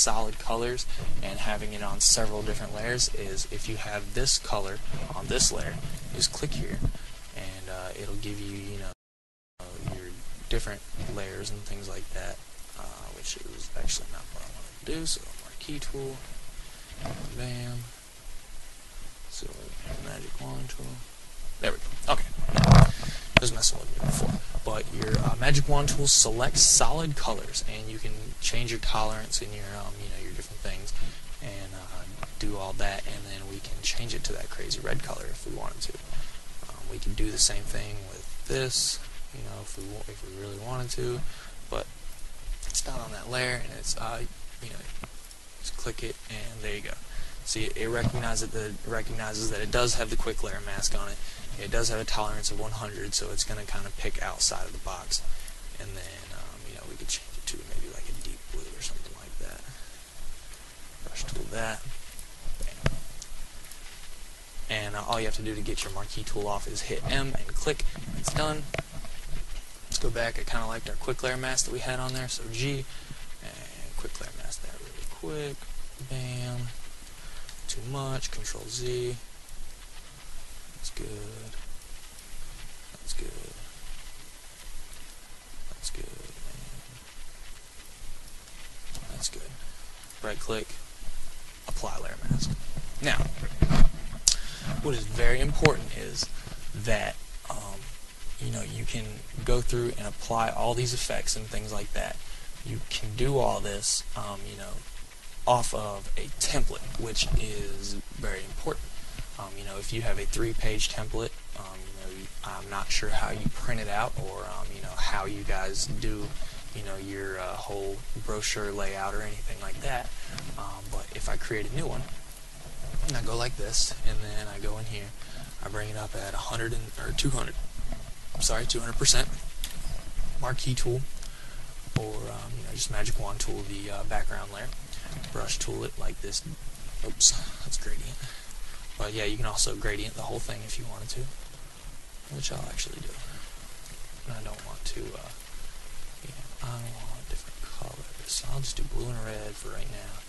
solid colors and having it on several different layers is if you have this color on this layer, just click here and it'll give you, your different layers and things like that, which is actually not what I want to do. So marquee tool, bam, so magic wand tool, there we go. Okay, it was messing with me before, but your magic wand tool selects solid colors, and you can change your tolerance in your your different things, and do all that, and then we can change it to that crazy red color if we wanted to. We can do the same thing with this, if we really wanted to, but it's not on that layer, and it's just click it, and there you go. See, it recognizes that it does have the quick layer mask on it. It does have a tolerance of 100, so it's going to kind of pick outside of the box, and then we could change it to maybe like a deep blue or something like that. Brush tool that. Bam. And all you have to do to get your marquee tool off is hit M and click. It's done. Let's go back. I kind of liked our quick layer mask that we had on there, so G and quick layer mask that really quick. Bam. Too much. Control Z. That's good. That's good. That's good. That's good. Right click. Apply layer mask. Now, what is very important is that you can go through and apply all these effects and things like that. You can do all this, off of a template, which is very important. If you have a 3-page template, I'm not sure how you print it out, or how you guys do your whole brochure layout or anything like that. But if I create a new one, and I go like this, and then I go in here, I bring it up at 200%. Marquee tool, or just magic wand tool, the background layer. Brush tool it like this. Oops, that's gradient. But yeah, you can also gradient the whole thing if you wanted to, which I'll actually do. And I don't want to, I want different colors. So I'll just do blue and red for right now.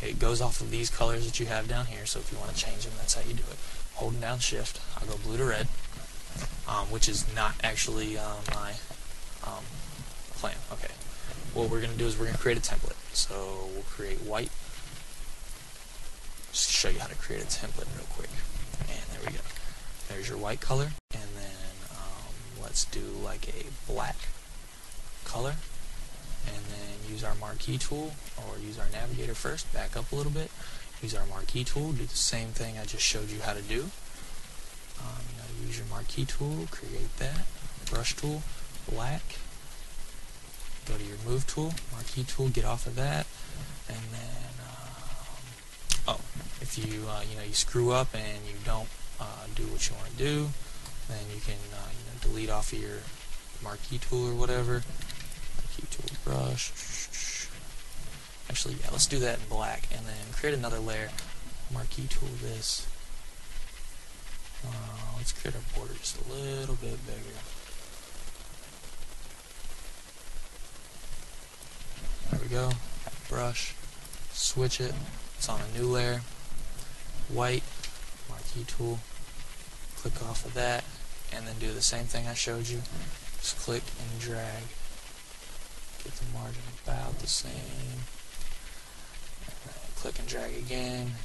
It goes off of these colors that you have down here, so if you want to change them, that's how you do it. Holding down Shift, I'll go blue to red, which is not actually my plan. Okay. What we're going to do is we're going to create a template. So we'll create white. Just to show you how to create a template real quick. And there we go. There's your white color. And then let's do like a black color. And then use our marquee tool, or use our navigator first. Back up a little bit. Use our marquee tool. Do the same thing I just showed you how to do. Use your marquee tool. Create that. Brush tool. Black. Go to your move tool, marquee tool, get off of that, and then if you you screw up and you don't do what you want to do, then you can delete off of your marquee tool or whatever. Marquee tool, brush. Actually, yeah, let's do that in black, and then create another layer. Marquee tool this. Let's create our border just a little bit bigger. There we go. Brush. Switch it. It's on a new layer. White. Marquee tool. Click off of that. And then do the same thing I showed you. Just click and drag. Get the margin about the same. And then click and drag again.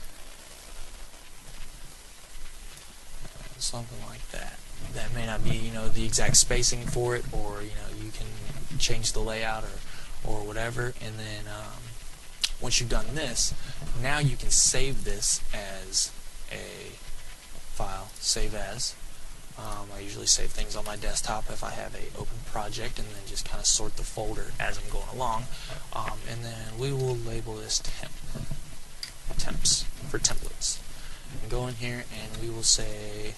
And something like that. That may not be, the exact spacing for it, or, you can change the layout or whatever, and then once you've done this, now you can save this as a file, save as. I usually save things on my desktop if I have a open project, and then just kind of sort the folder as I'm going along, and then we will label this temps for templates, and go in here and we will say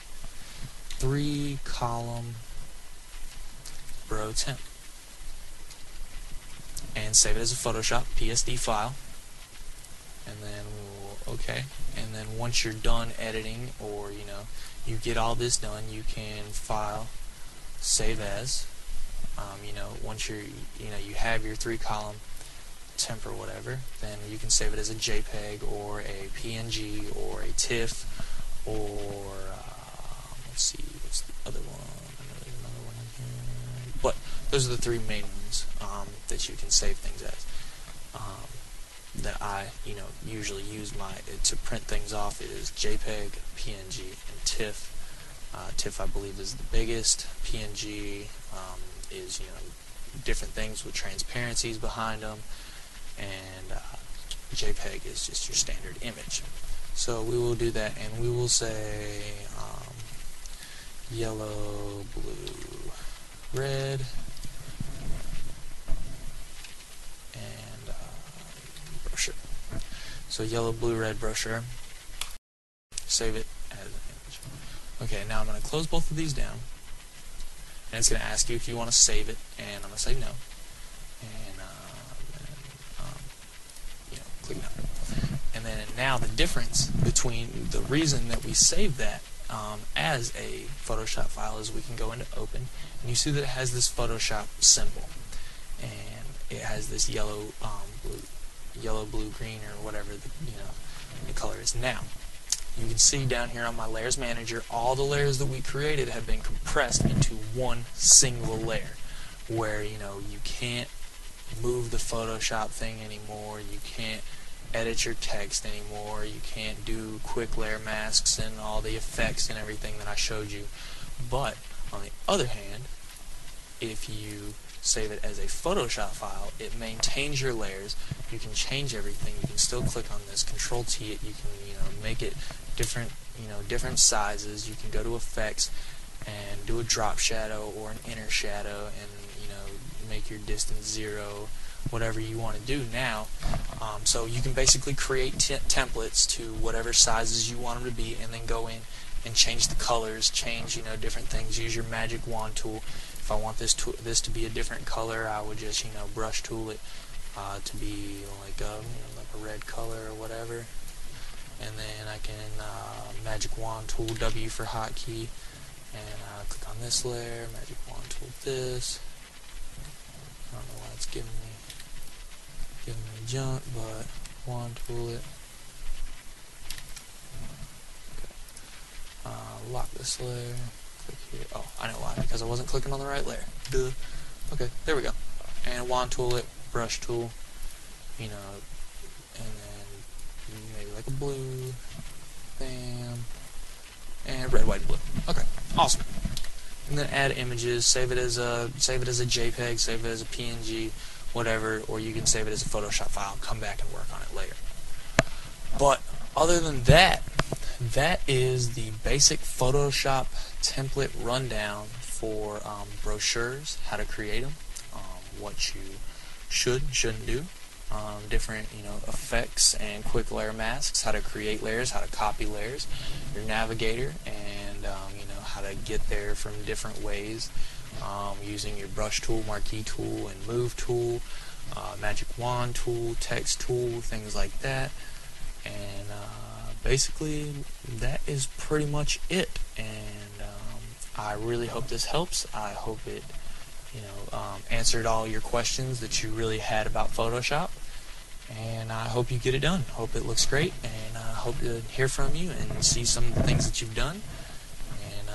3-column bro temp. And save it as a Photoshop PSD file, and then we'll and then once you're done editing, or you get all this done, you can file, save as. Once you have your 3-column temp or whatever, then you can save it as a JPEG or a PNG or a TIFF or let's see, what's the other one? There's another one in here. But those are the three main ones that you can save things as. That I usually use to print things off is JPEG, PNG, and TIFF. TIFF I believe is the biggest. PNG is different things with transparencies behind them, and JPEG is just your standard image. So we will do that, and we will say yellow, blue, red, and brochure. So yellow, blue, red, brochure. Save it as an image. Okay, now I'm going to close both of these down, and it's going to ask you if you want to save it, and I'm going to say no, and click no. And then now the difference between the reason that we save that as a Photoshop file is we can go into Open, and you see that it has this Photoshop symbol, and it has this yellow, blue, green, or whatever the color is. Now you can see down here on my Layers Manager, all the layers that we created have been compressed into one single layer, where you can't move the Photoshop thing anymore, you can't edit your text anymore, you can't do quick layer masks and all the effects and everything that I showed you. But on the other hand, if you save it as a Photoshop file, it maintains your layers. You can change everything. You can still click on this, Control T it. You can make it different, different sizes. You can go to Effects and do a drop shadow or an inner shadow, and make your distance 0, whatever you want to do now. So you can basically create templates to whatever sizes you want them to be, and then go in and change the colors, change different things. Use your magic wand tool. If I want this to be a different color, I would just brush tool it to be like a red color or whatever, and then I can magic wand tool W for hotkey, and click on this layer, magic wand tool this. I don't know why it's giving me junk, but wand tool it. Okay. Lock this layer. Click here. Oh, I know why, because I wasn't clicking on the right layer. Duh. Okay, there we go. And wand tool it, brush tool, and then maybe like a blue, bam, and red, white, blue. Okay, awesome. And then add images, save it as a JPEG, save it as a PNG, whatever, or you can save it as a Photoshop file, come back and work on it later. But other than that, that is the basic Photoshop template rundown for brochures, how to create them, what you should and shouldn't do, different effects and quick layer masks, how to create layers, how to copy layers, your navigator, and how to get there from different ways, using your brush tool, marquee tool, and move tool, magic wand tool, text tool, things like that. And basically that is pretty much it. And I really hope this helps. I hope it answered all your questions that you really had about Photoshop, and I hope you get it done. Hope it looks great, and I hope to hear from you and see some of the things that you've done. And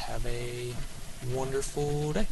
have a wonderful day.